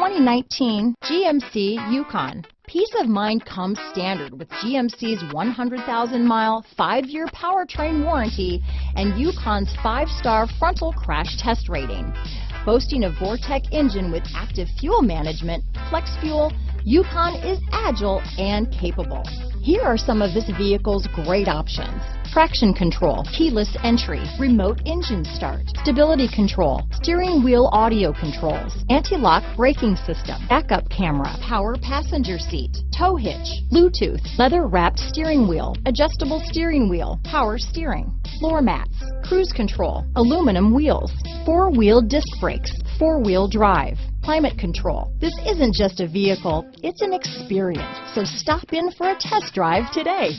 2019 GMC Yukon. Peace of mind comes standard with GMC's 100,000-mile, 5-year powertrain warranty and Yukon's 5-star frontal crash test rating. Boasting a Vortec engine with active fuel management, flex fuel, Yukon is agile and capable. Here are some of this vehicle's great options: traction control, keyless entry, remote engine start, stability control, steering wheel audio controls, anti-lock braking system, backup camera, power passenger seat, tow hitch, Bluetooth, leather-wrapped steering wheel, adjustable steering wheel, power steering, floor mats, cruise control, aluminum wheels, 4-wheel disc brakes, 4-wheel drive, climate control. This isn't just a vehicle, it's an experience. So stop in for a test drive today.